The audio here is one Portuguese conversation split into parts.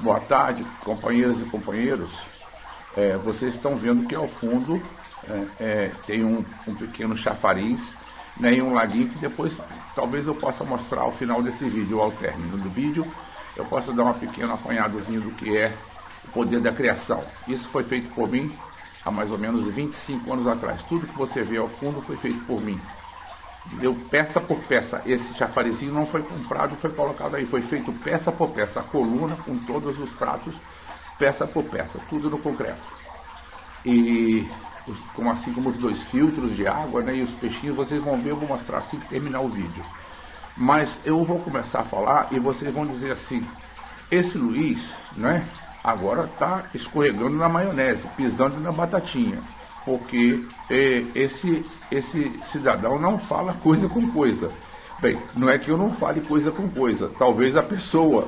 Boa tarde, companheiras e companheiros. Vocês estão vendo que ao fundo tem um pequeno chafariz, né, e um laguinho que depois talvez eu possa mostrar ao final desse vídeo, ou ao término do vídeo, eu posso dar uma pequena apanhadozinha do que é o poder da criação. Isso foi feito por mim há mais ou menos 25 anos atrás. Tudo que você vê ao fundo foi feito por mim. Deu peça por peça. Esse chafarizinho não foi comprado, foi colocado aí. Foi feito peça por peça. A coluna com todos os tratos, peça por peça. Tudo no concreto. E assim como os dois filtros de água, né, e os peixinhos, vocês vão ver, eu vou mostrar assim que terminar o vídeo. Mas eu vou começar a falar e vocês vão dizer assim: esse Luiz, né, agora está escorregando na maionese, pisando na batatinha. Porque esse cidadão não fala coisa com coisa. Bem, não é que eu não fale coisa com coisa. Talvez a pessoa,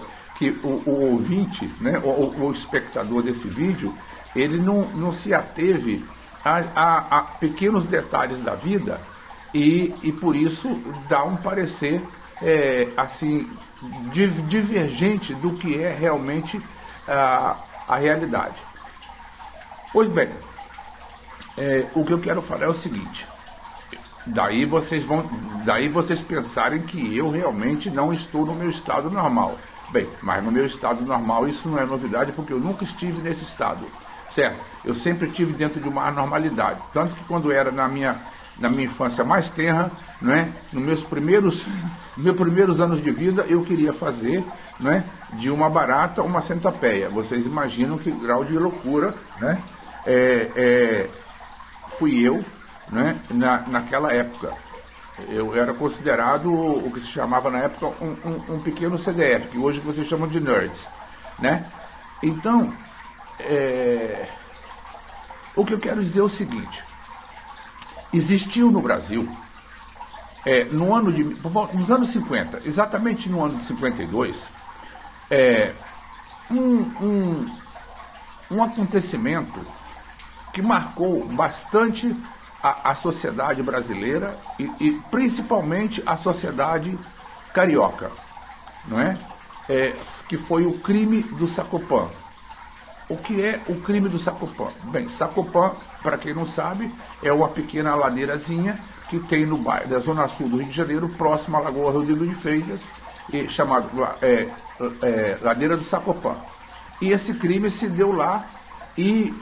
o ouvinte, né, o espectador desse vídeo, ele não se ateve a pequenos detalhes da vida e por isso dá um parecer assim, divergente do que é realmente a realidade. Pois bem, o que eu quero falar é o seguinte: daí vocês pensarem que eu realmente não estou no meu estado normal. Bem, mas no meu estado normal isso não é novidade, porque eu nunca estive nesse estado, certo? Eu sempre estive dentro de uma anormalidade, tanto que quando era na minha infância mais tenra, né, nos meus primeiros anos de vida, eu queria fazer, né, de uma barata uma centopeia. Vocês imaginam que grau de loucura, né? Fui eu, né, naquela época. Eu era considerado o que se chamava na época um pequeno CDF, que hoje vocês chamam de nerds, né? Então, o que eu quero dizer é o seguinte: existiu no Brasil, nos anos 50, exatamente no ano de 52, um acontecimento que marcou bastante a sociedade brasileira e principalmente a sociedade carioca, não é? Que foi o crime do Sacopã. O que é o crime do Sacopã? Bem, Sacopã, para quem não sabe, é uma pequena ladeirazinha que tem no bairro da Zona Sul do Rio de Janeiro, próximo à Lagoa Rodrigo de Freitas, chamado Ladeira do Sacopã. E esse crime se deu lá e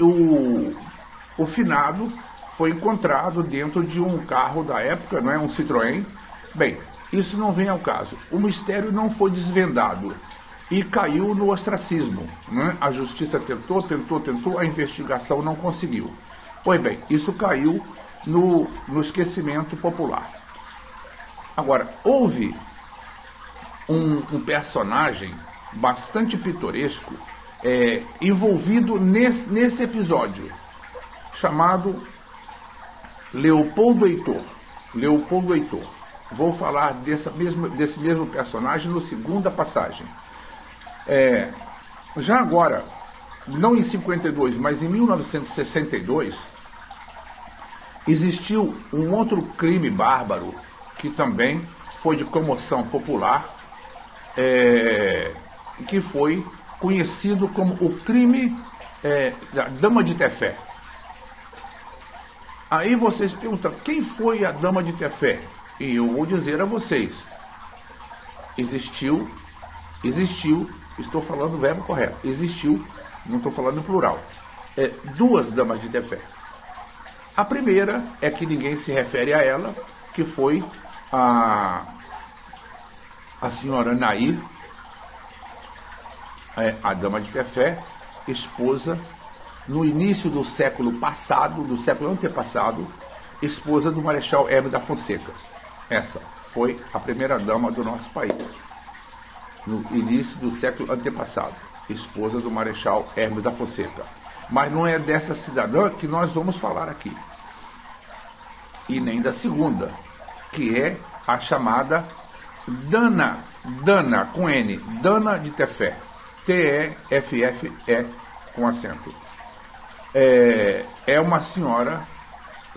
o finado foi encontrado dentro de um carro da época, não é, um Citroën. Bem, isso não vem ao caso. O mistério não foi desvendado e caiu no ostracismo, né? A justiça tentou, a investigação não conseguiu. Pois bem, isso caiu no esquecimento popular. Agora, houve um personagem bastante pitoresco envolvido nesse episódio, chamado Leopoldo Heitor. Leopoldo Heitor. Vou falar desse mesmo personagem na segunda passagem. Já agora, não em 52, mas em 1962, existiu um outro crime bárbaro que também foi de comoção popular, que foi conhecido como o crime da Dama de Tefé. Aí vocês perguntam, quem foi a Dama de Tefé? E eu vou dizer a vocês: existiu, estou falando o verbo correto, existiu, não estou falando em plural, duas Damas de Tefé. A primeira é que ninguém se refere a ela, que foi a senhora Nair, a Dama de Tefé, esposa, no início do século passado, do século antepassado, esposa do Marechal Hermes da Fonseca. Essa foi a primeira dama do nosso país, no início do século antepassado, esposa do Marechal Hermes da Fonseca. Mas não é dessa cidadã que nós vamos falar aqui, e nem da segunda, que é a chamada Dana com N, Dana de Tefé, T-E-F-F-E com acento. É uma senhora,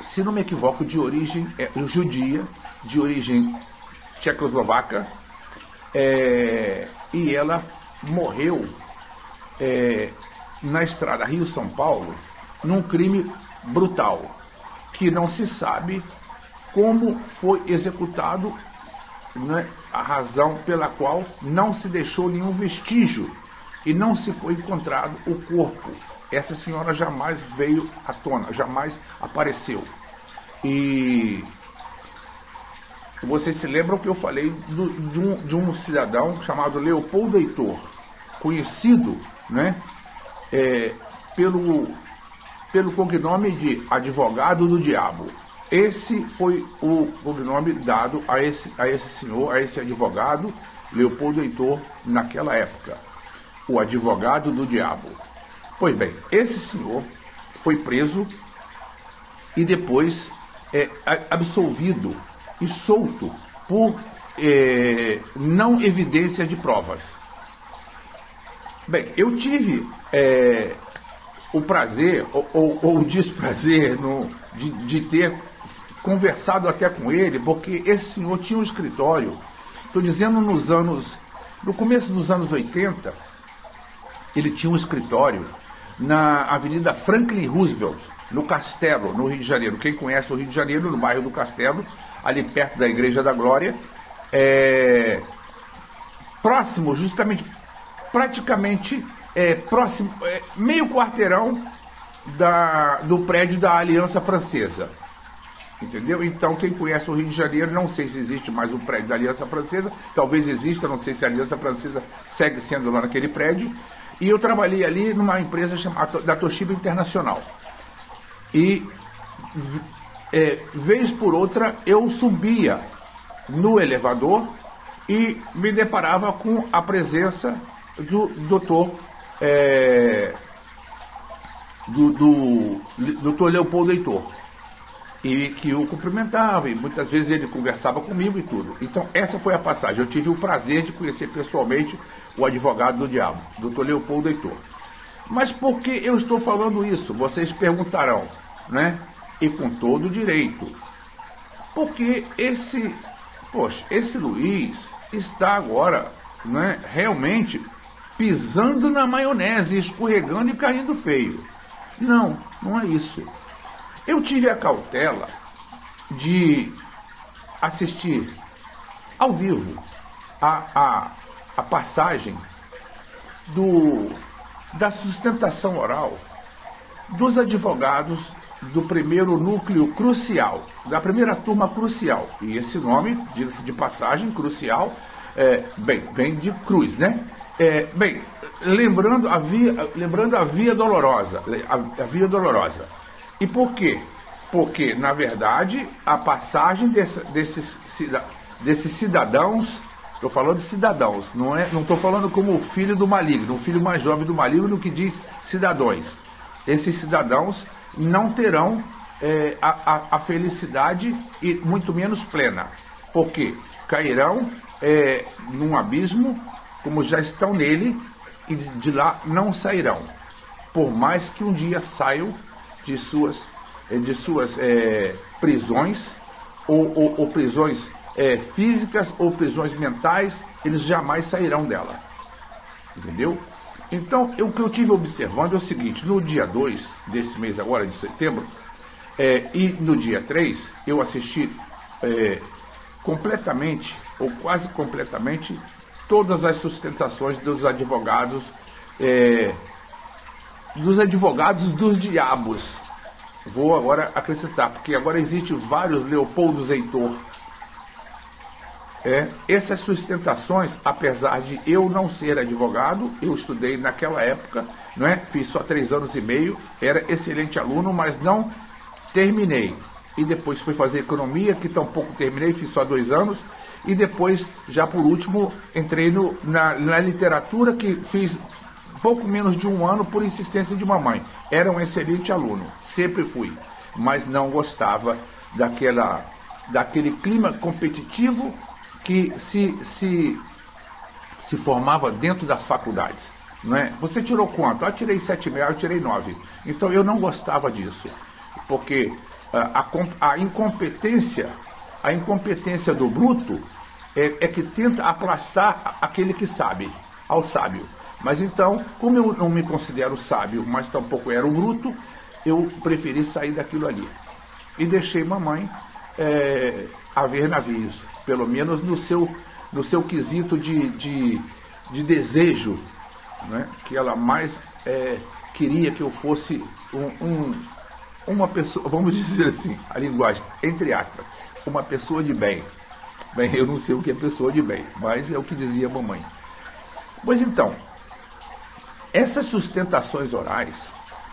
se não me equivoco, de origem judia, de origem tchecoslovaca, e ela morreu na estrada Rio-São Paulo, num crime brutal, que não se sabe como foi executado, né, a razão pela qual não se deixou nenhum vestígio e não se foi encontrado o corpo. Essa senhora jamais veio à tona, jamais apareceu. E vocês se lembram que eu falei de um cidadão chamado Leopoldo Heitor, conhecido, né, pelo cognome de advogado do diabo. Esse foi o cognome dado a esse senhor, a esse advogado, Leopoldo Heitor, naquela época. O advogado do diabo. Pois bem, esse senhor foi preso e depois absolvido e solto por não evidência de provas. Bem, eu tive o prazer ou o desprazer de ter conversado até com ele, porque esse senhor tinha um escritório, estou dizendo no começo dos anos 80, ele tinha um escritório na Avenida Franklin Roosevelt, no Castelo, no Rio de Janeiro. Quem conhece o Rio de Janeiro, no bairro do Castelo, ali perto da Igreja da Glória, próximo, justamente, praticamente próximo, meio quarteirão do prédio da Aliança Francesa. Entendeu? Então, quem conhece o Rio de Janeiro, não sei se existe mais um prédio da Aliança Francesa, talvez exista, não sei se a Aliança Francesa segue sendo lá naquele prédio. E eu trabalhei ali numa empresa chamada da Toshiba Internacional. E, vez por outra, eu subia no elevador e me deparava com a presença do doutor doutor Leopoldo Heitor. E que eu cumprimentava, e muitas vezes ele conversava comigo e tudo. Então, essa foi a passagem. Eu tive o prazer de conhecer pessoalmente o advogado do diabo, Dr. Leopoldo Heitor. Mas por que eu estou falando isso? Vocês perguntarão, né? E com todo direito. Porque esse Luiz está agora, né, realmente pisando na maionese, escorregando e caindo feio. Não, não é isso. Eu tive a cautela de assistir ao vivo a passagem da sustentação oral dos advogados do primeiro núcleo crucial, da primeira turma crucial. E esse nome, diga-se de passagem, crucial, vem de cruz, né? Lembrando a via dolorosa. A via dolorosa. E por quê? Porque, na verdade, a passagem desses cidadãos, estou falando de cidadãos, não estou falando como o filho do maligno, o filho mais jovem do maligno que diz cidadãos. Esses cidadãos não terão a felicidade e muito menos plena, porque cairão num abismo, como já estão nele, e de lá não sairão, por mais que um dia saiam de suas prisões, ou prisões físicas, ou prisões mentais, eles jamais sairão dela. Entendeu? Então, o que eu tive observando é o seguinte: no dia 2 desse mês agora, de setembro, e no dia 3, eu assisti completamente, ou quase completamente, todas as sustentações dos advogados dos diabos. Vou agora acrescentar, porque agora existe vários Leopoldos Heitor. Essas sustentações, apesar de eu não ser advogado, eu estudei naquela época, não é? Fiz só 3 anos e meio, era excelente aluno, mas não terminei. E depois fui fazer economia, que tampouco terminei, fiz só 2 anos. E depois, já por último, entrei na literatura, que fiz pouco menos de 1 ano por insistência de mamãe. Era um excelente aluno, sempre fui, mas não gostava daquele clima competitivo que se formava dentro das faculdades. Não é? Você tirou quanto? Eu tirei 7,5, eu tirei 9. Então eu não gostava disso, porque a incompetência do bruto é que tenta aplastar aquele que sabe, ao sábio. Mas então, como eu não me considero sábio, mas tampouco era um bruto, eu preferi sair daquilo ali. E deixei mamãe a ver navios, pelo menos no seu quesito de desejo, né? Que ela mais queria que eu fosse uma pessoa, vamos dizer assim, a linguagem, entre aspas, uma pessoa de bem. Bem, eu não sei o que é pessoa de bem, mas é o que dizia a mamãe. Pois então, essas sustentações orais,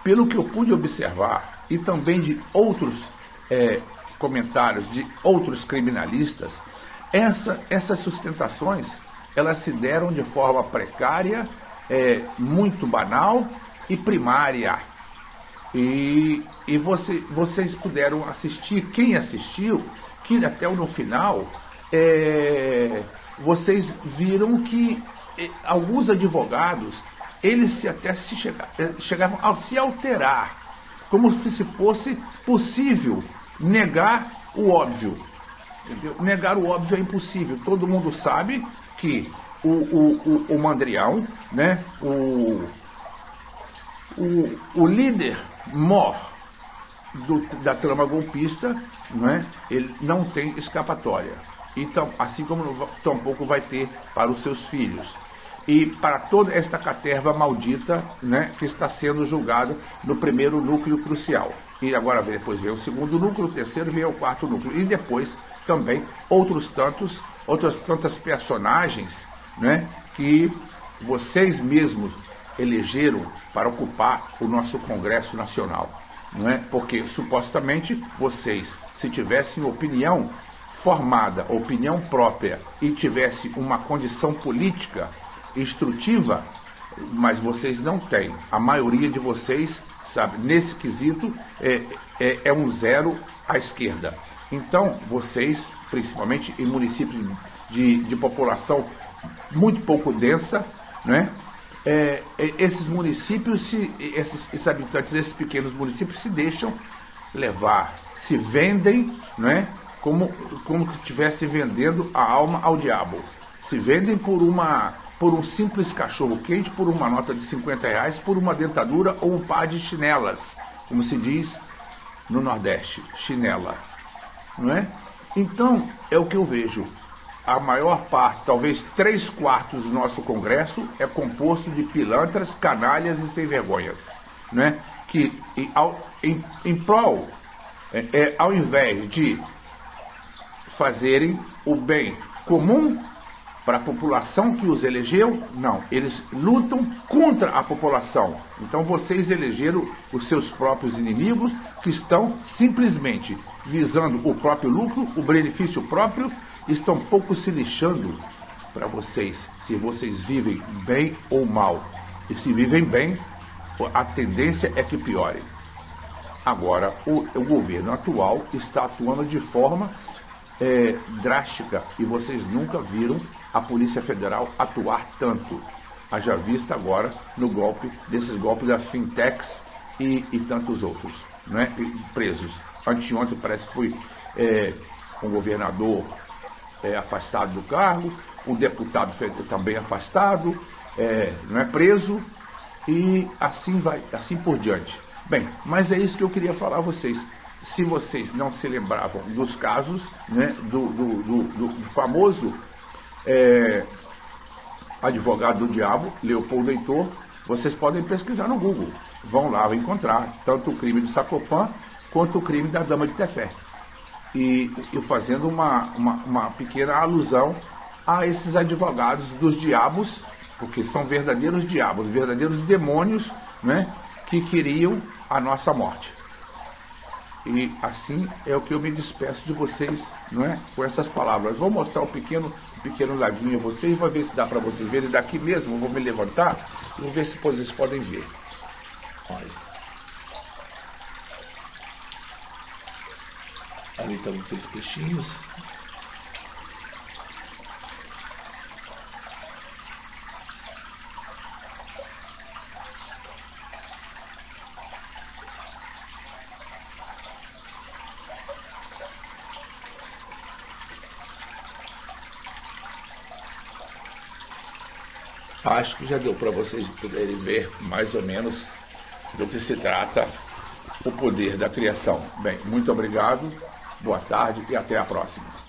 pelo que eu pude observar, e também de outros comentários de outros criminalistas, essas sustentações, elas se deram de forma precária, muito banal e primária. E vocês puderam assistir, quem assistiu, que até no final, vocês viram que alguns advogados, eles chegavam a se alterar, como se fosse possível negar o óbvio. Entendeu? Negar o óbvio é impossível. Todo mundo sabe que o Mandrião, né, o líder mor da trama golpista, né, ele não tem escapatória. Então, assim como tampouco vai ter para os seus filhos. E para toda esta caterva maldita, né, que está sendo julgada no primeiro núcleo crucial. E agora depois vem o segundo núcleo, o terceiro vem o quarto núcleo. E depois também outras tantas personagens, né, que vocês mesmos elegeram para ocupar o nosso Congresso Nacional. Não é? Porque supostamente vocês, se tivessem opinião formada, opinião própria, e tivesse uma condição política instrutiva, mas vocês não têm. A maioria de vocês, sabe, nesse quesito é um zero à esquerda. Então, vocês, principalmente em municípios de população muito pouco densa, né? Esses municípios, esses habitantes desses pequenos municípios se deixam levar, se vendem, né? Como que estivesse vendendo a alma ao diabo. Se vendem por um simples cachorro quente, por uma nota de R$50, por uma dentadura ou um par de chinelas, como se diz no Nordeste, chinela, não é? Então, é o que eu vejo. A maior parte, talvez 3/4 do nosso Congresso é composto de pilantras, canalhas e sem vergonhas, né? Que em prol, ao invés de fazerem o bem comum para a população que os elegeu, não, eles lutam contra a população. Então vocês elegeram os seus próprios inimigos, que estão simplesmente visando o próprio lucro, o benefício próprio, e estão pouco se lixando para vocês, se vocês vivem bem ou mal. E se vivem bem, a tendência é que piore. Agora, o governo atual está atuando de forma drástica, e vocês nunca viram a Polícia Federal atuar tanto. Haja vista agora desses golpes da Fintechs e tantos outros, né, presos. Anteontem parece que foi um governador afastado do cargo, um deputado também afastado, não é preso, e assim vai, assim por diante. Bem, mas é isso que eu queria falar a vocês. Se vocês não se lembravam dos casos, né, do famoso advogado do diabo, Leopoldo Heitor, vocês podem pesquisar no Google. Vão lá encontrar tanto o crime do Sacopã quanto o crime da Dama de Tefé. E fazendo uma pequena alusão a esses advogados dos diabos, porque são verdadeiros diabos, verdadeiros demônios, né, que queriam a nossa morte. E assim é o que eu me despeço de vocês, não é? Com essas palavras. Vou mostrar um pequeno laguinho a vocês, vou ver se dá para vocês verem. Daqui mesmo eu vou me levantar e vou ver se vocês podem ver. Olha. Ali estão todos os peixinhos. Acho que já deu para vocês poderem ver mais ou menos do que se trata o poder da criação. Bem, muito obrigado, boa tarde e até a próxima.